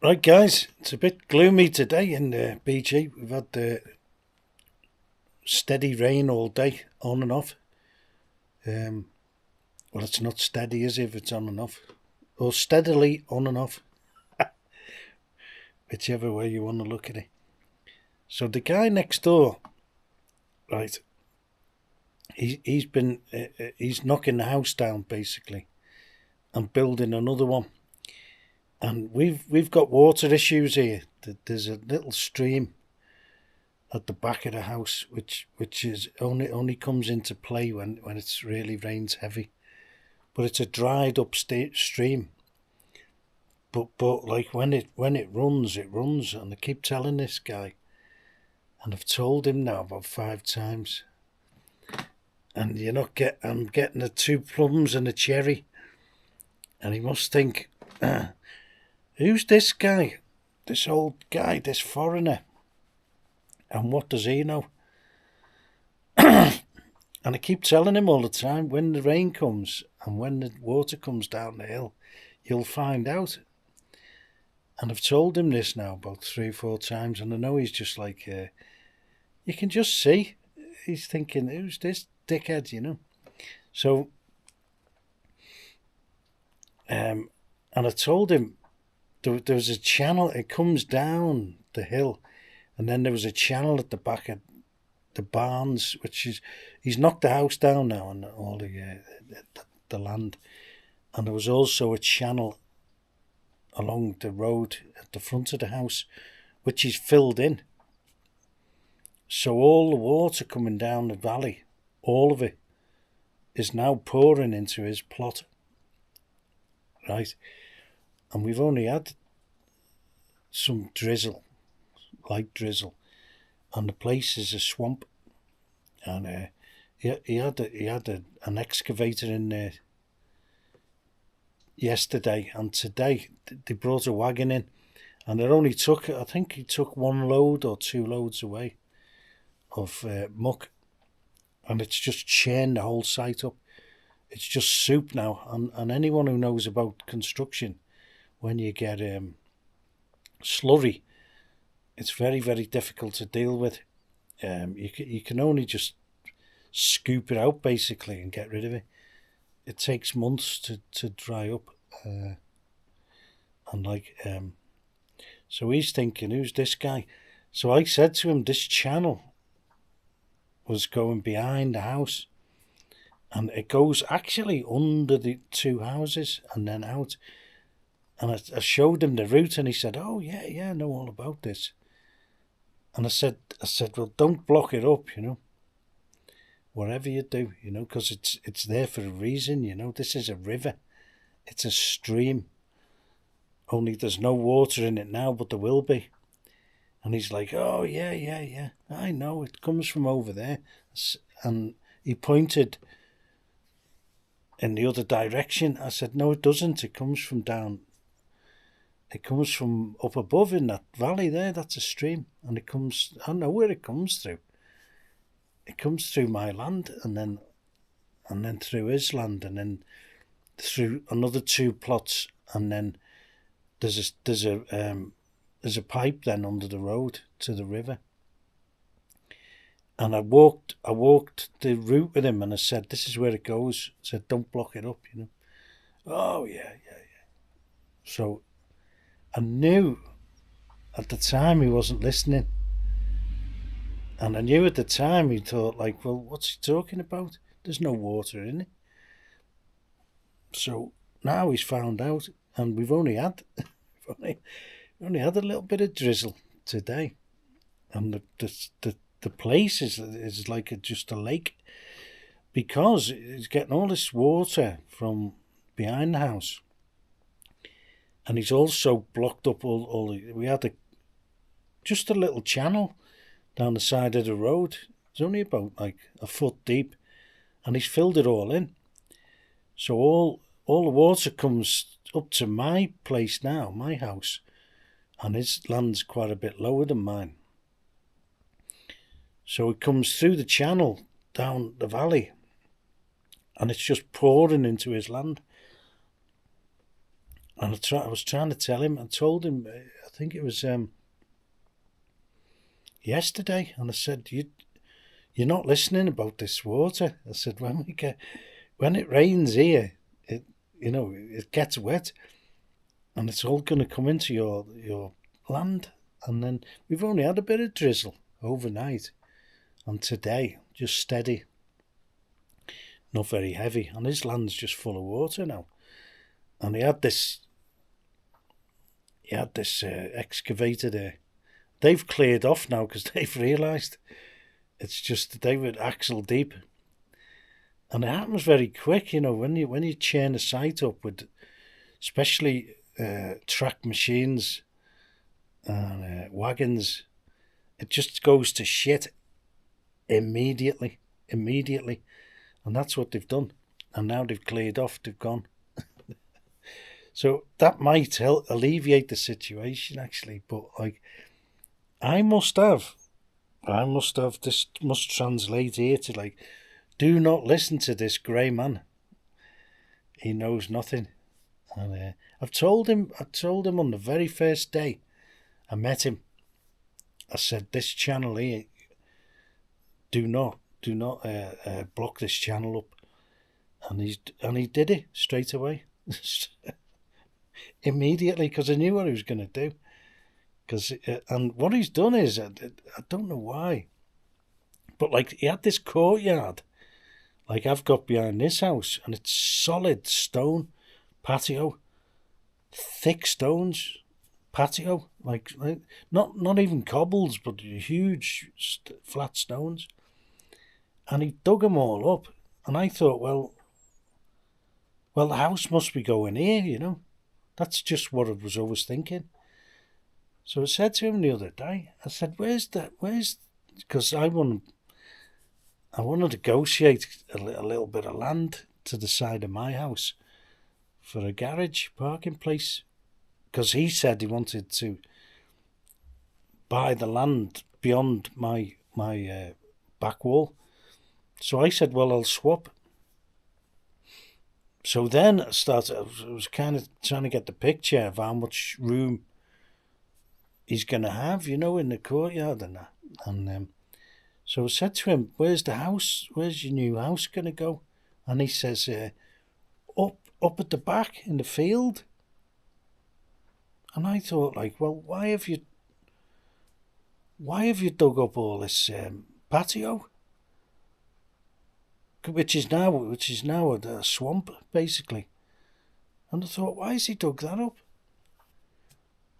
Right, guys, it's a bit gloomy today in BG. We've had steady rain all day, on and off. Well, it's not steady, is it, if it's on and off? Or steadily on and off, whichever way you want to look at it. So the guy next door, right, he's knocking the house down, basically, and building another one. And we've got water issues here. There's a little stream at the back of the house, which is only comes into play when it's really rains heavy, but it's a dried up stream. But like when it runs, and I keep telling this guy, and I've told him now about 5 times, and I'm getting the 2 plums and a cherry, and he must think, who's this guy, this old guy, this foreigner? And what does he know? And I keep telling him all the time, when the rain comes and when the water comes down the hill, you'll find out. And I've told him this now about 3 or 4 times, and I know he's just like, you can just see, he's thinking, who's this dickhead, So, and I told him there was a channel, it comes down the hill, and then there was a channel at the back of the barns, which is, he's knocked the house down now and all the land, and there was also a channel along the road at the front of the house, which is filled in. So all the water coming down the valley, all of it, is now pouring into his plot, right? And we've only had some drizzle, light drizzle, and the place is a swamp. And he had an excavator in there yesterday, and today they brought a wagon in, and it only took, I think he took 1 load or 2 loads away of muck, and it's just churned the whole site up. It's just soup now, and anyone who knows about construction, when you get slurry, it's very, very difficult to deal with. You can only just scoop it out, basically, and get rid of it. It takes months to dry up. So he's thinking, who's this guy? So I said to him, this channel was going behind the house, and it goes actually under the 2 houses and then out. And I showed him the route, and he said, oh yeah, I know all about this. And I said, well, don't block it up, whatever you do, because it's there for a reason, This is a river, it's a stream, only there's no water in it now, but there will be. And he's like, oh yeah, I know, it comes from over there. And he pointed in the other direction. I said, no, it doesn't, it comes from up above in that valley there. That's a stream, and it comes, I don't know where it comes through. It comes through my land, and then through his land, and then through another 2 plots, and then there's a pipe then under the road to the river. And I walked the route with him, and I said, this is where it goes. I said, don't block it up, Oh yeah. So I knew at the time he wasn't listening. And I knew at the time he thought, like, well, what's he talking about? There's no water in it. So now he's found out, and we've only had a little bit of drizzle today, and the place is like just a lake, because he's getting all this water from behind the house, and he's also blocked up we had just a little channel down the side of the road. It's only about like a foot deep, and he's filled it all in. So all the water comes up to my place now, my house, and his land's quite a bit lower than mine. So it comes through the channel down the valley, and it's just pouring into his land. And I was trying to tell him. I told him, I think it was yesterday, and I said, you're not listening about this water. I said, when it rains here, it gets wet, and it's all going to come into your land. And then we've only had a bit of drizzle overnight, and today just steady, not very heavy, and his land's just full of water now. And he had this excavator there. They've cleared off now because they've realised it's just they were axle deep, and it happens very quick. When you chain a site up with, especially track machines and wagons, it just goes to shit immediately, and that's what they've done. And now they've cleared off. They've gone. So that might help alleviate the situation, actually. But I must have this must translate here to do not listen to this grey man. He knows nothing. And I've told him on the very first day I met him. I said, this channel here, do not block this channel up. And he did it straight away. Immediately, because I knew what he was going to do. And what he's done is, I don't know why, but he had this courtyard, I've got behind this house, and it's solid stone patio, thick stones patio, not even cobbles, but huge flat stones. And he dug them all up, and I thought, well, the house must be going here, That's just what I was always thinking. So I said to him the other day, I said, because I want to negotiate a little bit of land to the side of my house for a garage parking place, because he said he wanted to buy the land beyond my back wall. So I said, well, I'll swap. So then I was kind of trying to get the picture of how much room he's going to have, in the courtyard and that. And so I said to him, where's the house? Where's your new house going to go? And he says, up at the back in the field. And I thought, well, why have you dug up all this patio? Which is now a swamp, basically. And I thought, why has he dug that up?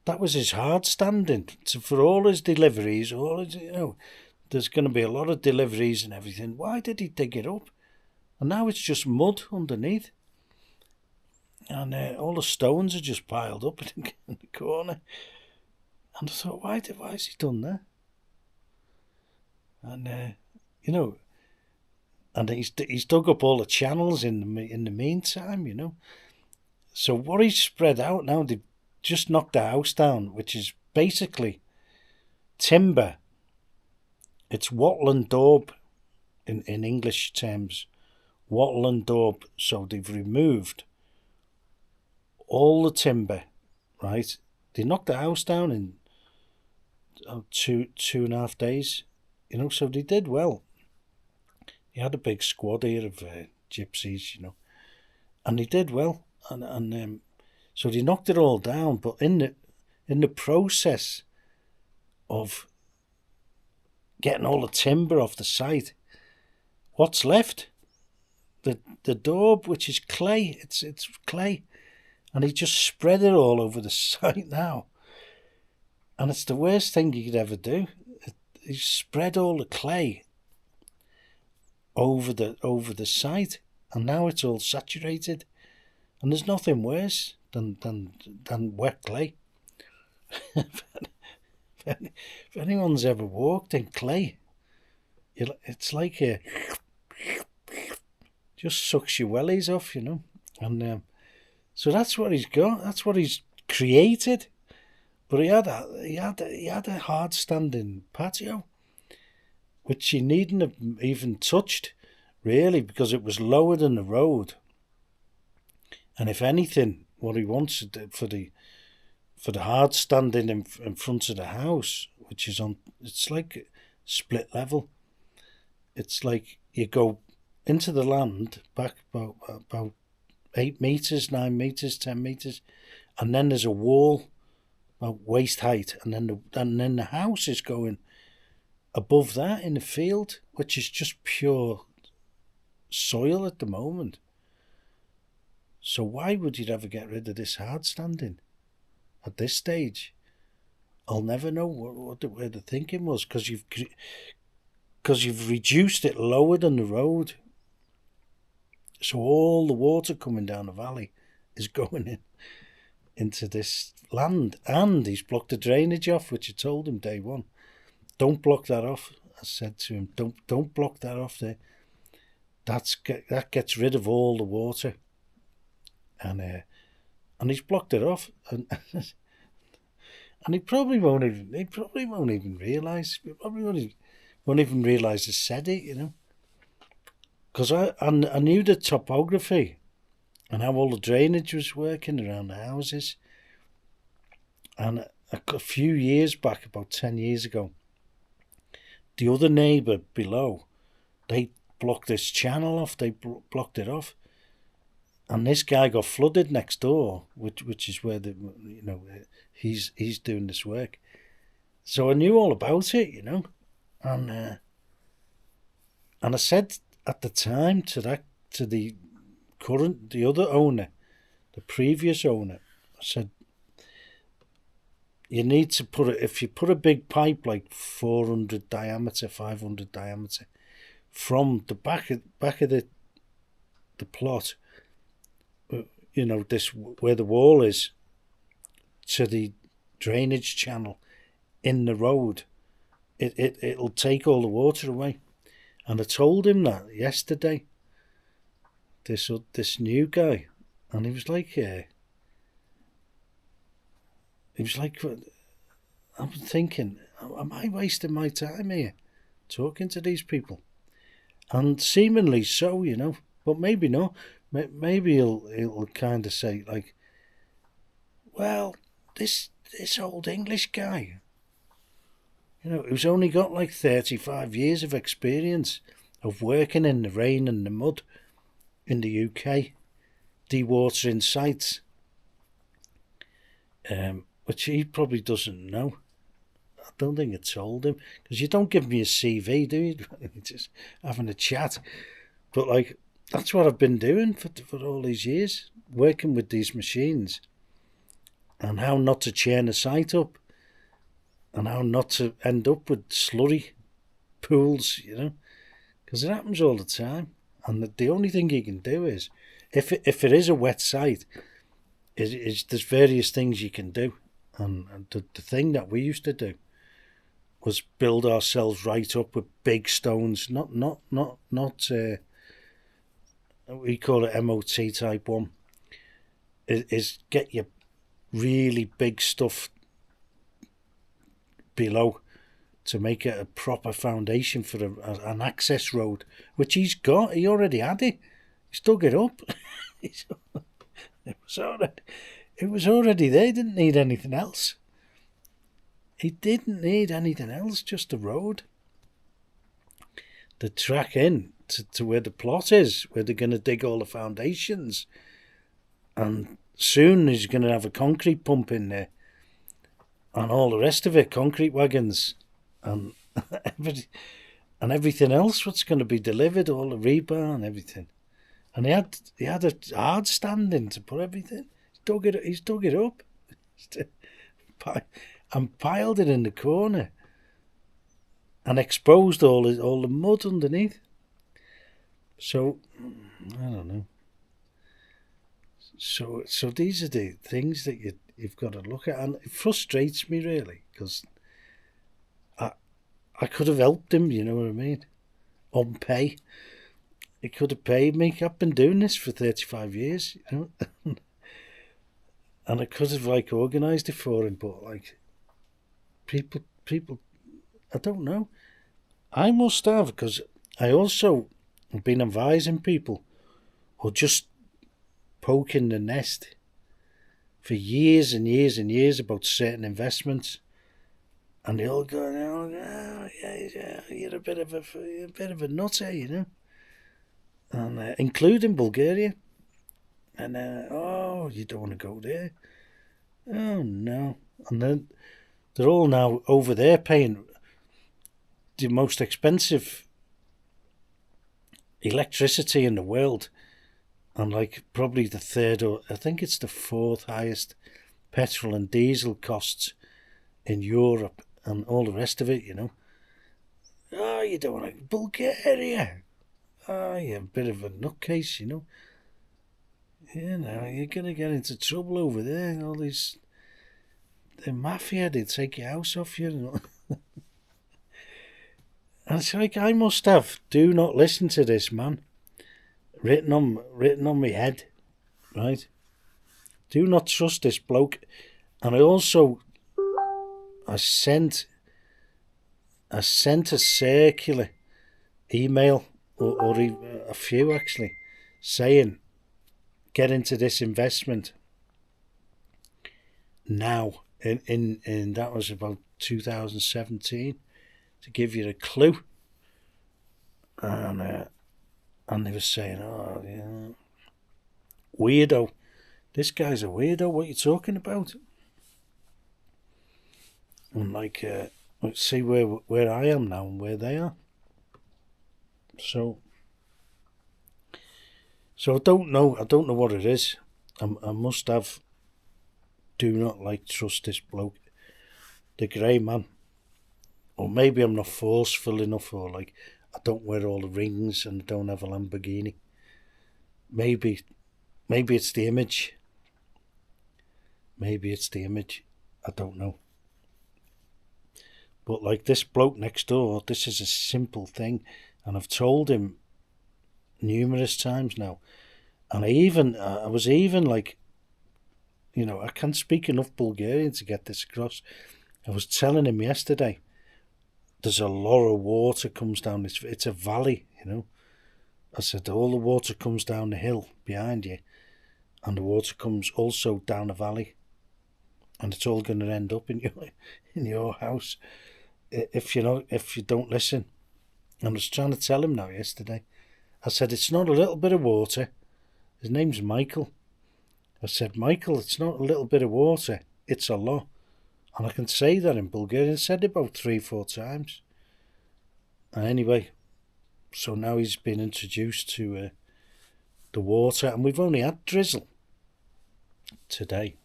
That was his hard standing for all his deliveries. There's going to be a lot of deliveries and everything. Why did he dig it up? And now it's just mud underneath. And all the stones are just piled up in the corner. And I thought, why has he done that? And, and he's dug up all the channels in the meantime, So what he's spread out now, they've just knocked the house down, which is basically timber. It's wattle and daub in English terms. Wattle and daub. So they've removed all the timber, right? They knocked the house down in 2.5 days, so they did well. He had a big squad here of gypsies, and they did well, and so they knocked it all down. But in the process of getting all the timber off the site, what's left? The daub, which is clay. It's clay, and he just spread it all over the site now. And it's the worst thing he could ever do. He spread all the clay over the site, and now it's all saturated. And there's nothing worse than wet clay. If anyone's ever walked in clay, it's like just sucks your wellies off, And so that's what he's got. That's what he's created. But he had a hard standing patio, which he needn't have even touched, really, because it was lower than the road. And if anything, what he wants for the hard standing in front of the house, which is on. It's like split level. It's like you go into the land back about 8 meters, 9 meters, 10 meters, and then there's a wall about waist height, and then the house is going above that in the field, which is just pure soil at the moment. So why would you ever get rid of this hard standing at this stage? I'll never know where the thinking was, because you've reduced it lower than the road. So all the water coming down the valley is going into this land, and he's blocked the drainage off, which I told him day one. Don't block that off. I said to him, don't block that off there. That gets rid of all the water, and he's blocked it off, and he probably won't even realise. He probably won't even realise he said it, you know. Because I knew the topography and how all the drainage was working around the houses. And a few years back, about 10 years ago, the other neighbour below, they blocked this channel off. They blocked it off, and this guy got flooded next door, which is where he's doing this work. So I knew all about it, you know, and I said at the time to the other owner, the previous owner, I said, you need to if you put a big pipe like 400 diameter, 500 diameter, from the back of the plot, you know, this where the wall is, to the drainage channel in the road, it'll take all the water away. And I told him that yesterday, this new guy, and he was like, I'm thinking, am I wasting my time here talking to these people? And seemingly so, you know, but maybe not. Maybe he'll kind of say, like, well, this old English guy, you know, who's only got like 35 years of experience of working in the rain and the mud in the UK, dewatering sites, which he probably doesn't know. I don't think I told him, because you don't give me a CV, do you? Just having a chat. But like, that's what I've been doing for all these years, working with these machines, and how not to churn a site up, and how not to end up with slurry pools, you know, because it happens all the time. And the only thing you can do is, if it is a wet site, is there's various things you can do. And the thing that we used to do was build ourselves right up with big stones, not we call it MOT type 1, is get your really big stuff below to make it a proper foundation for an access road, which he's got. He already had it. He's dug it up. It was already there. He didn't need anything else. He didn't need anything else, just a road. The track in to where the plot is, where they're going to dig all the foundations. And soon he's going to have a concrete pump in there. And all the rest of it, concrete wagons. And everything else what's going to be delivered, all the rebar and everything. And he had a hard standing to put everything. He's dug it up and piled it in the corner and exposed all the mud underneath. So I don't know. So these are the things that you've got to look at, and it frustrates me really, because I could have helped him, you know what I mean, on pay. He could have paid me. I've been doing this for 35 years, you know. And I could have like organised it for him, but like people, I don't know. I must have, because I also have been advising people, or just poking the nest, for years and years and years about certain investments, and they all go, "Oh, yeah, you're a bit of a nutter, you know," and including Bulgaria. And oh, you don't want to go there. Oh no! And then they're all now over there paying the most expensive electricity in the world, and like probably the third, or I think it's the fourth highest petrol and diesel costs in Europe, and all the rest of it, you know. Oh, you don't want to Bulgaria. Oh, you're a bit of a nutcase, you know. You know, you're gonna get into trouble over there. All these, the mafia, they take your house off you. You know? And it's like, I must have "Do not listen to this man" written on my head, right? Do not trust this bloke. And I sent a circular email, or a few actually, saying, get into this investment now. In that was about 2017, to give you a clue. And they were saying, "Oh, yeah, weirdo. This guy's a weirdo. What are you talking about?" And like, let's see where I am now and where they are. So I don't know. I don't know what it is. I must have "Do not trust this bloke, the grey man." Or maybe I'm not forceful enough, or like I don't wear all the rings and I don't have a Lamborghini. Maybe it's the image. Maybe it's the image. I don't know. But like this bloke next door, this is a simple thing, and I've told him numerous times now. And I was even like, you know, I can't speak enough Bulgarian to get this across. I was telling him yesterday, there's a lot of water comes down this. It's a valley, you know. I said, all the water comes down the hill behind you, and the water comes also down the valley, and it's all going to end up in your house if you don't listen. I was trying to tell him now yesterday. I said, it's not a little bit of water. His name's Michael. I said, Michael, it's not a little bit of water. It's a lot. And I can say that in Bulgarian. I said it about 3-4 times. And anyway, so now he's been introduced to the water, and we've only had drizzle today.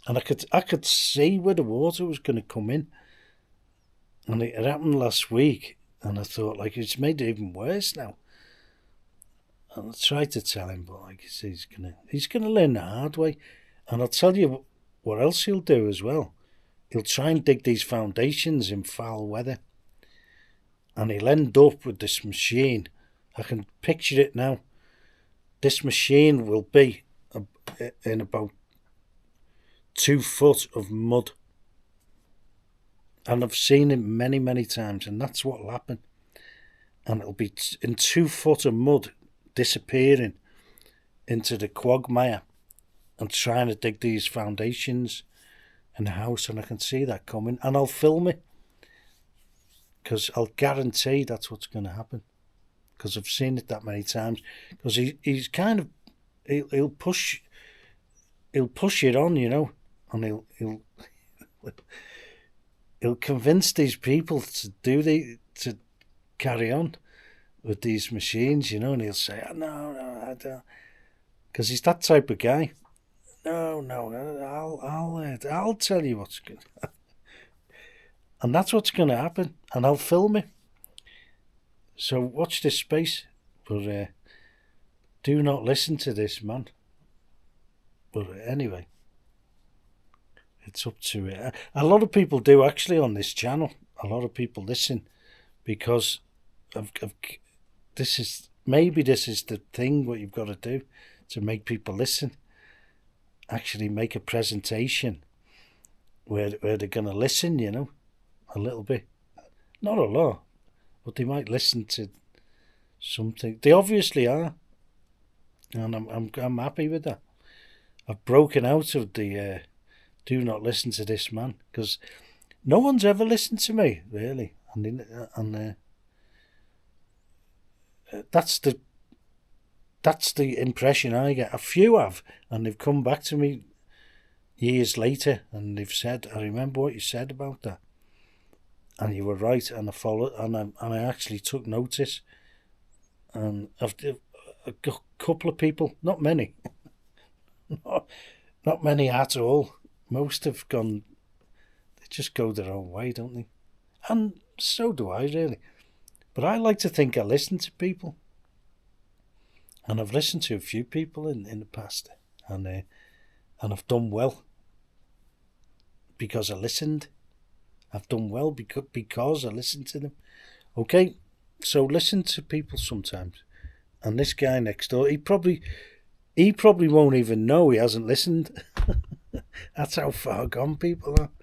And I could see where the water was going to come in. And it happened last week, and I thought, like, it's made it even worse now. And I tried to tell him, but like he's gonna learn the hard way. And I'll tell you what else he'll do as well. He'll try and dig these foundations in foul weather, and he'll end up with this machine. I can picture it now. This machine will be in about 2 foot of mud. And I've seen it many, many times, and that's what will happen. And it'll be in 2 foot of mud, disappearing into the quagmire and trying to dig these foundations in the house. And I can see that coming, and I'll film it, because I'll guarantee that's what's going to happen, because I've seen it that many times. Because he's kind of he'll push it on, you know, and he'll convince these people to carry on with these machines, you know, and he'll say, "Oh, no, I don't," because he's that type of guy. No, I'll tell you what's going to happen. And that's what's going to happen, and I'll film it. So watch this space, but do not listen to this man. But anyway, it's up to it. A lot of people do actually on this channel. A lot of people listen because this is the thing what you've got to do to make people listen. Actually make a presentation where they're going to listen, you know, a little bit. Not a lot, but they might listen to something. They obviously are, and I'm happy with that. I've broken out of the do not listen to this man, because no one's ever listened to me, really. And that's the impression I get. A few have, and they've come back to me years later, and they've said, "I remember what you said about that, and you were right." And I followed, and I actually took notice. And I've a couple of people, not many, not many at all. Most have gone. They just go their own way, don't they? And so do I, really. But I like to think I listen to people. And I've listened to a few people in the past, and I've done well because I listened. I've done well because I listened to them. Okay, so listen to people sometimes. And this guy next door, he probably won't even know he hasn't listened. That's how far gone people are.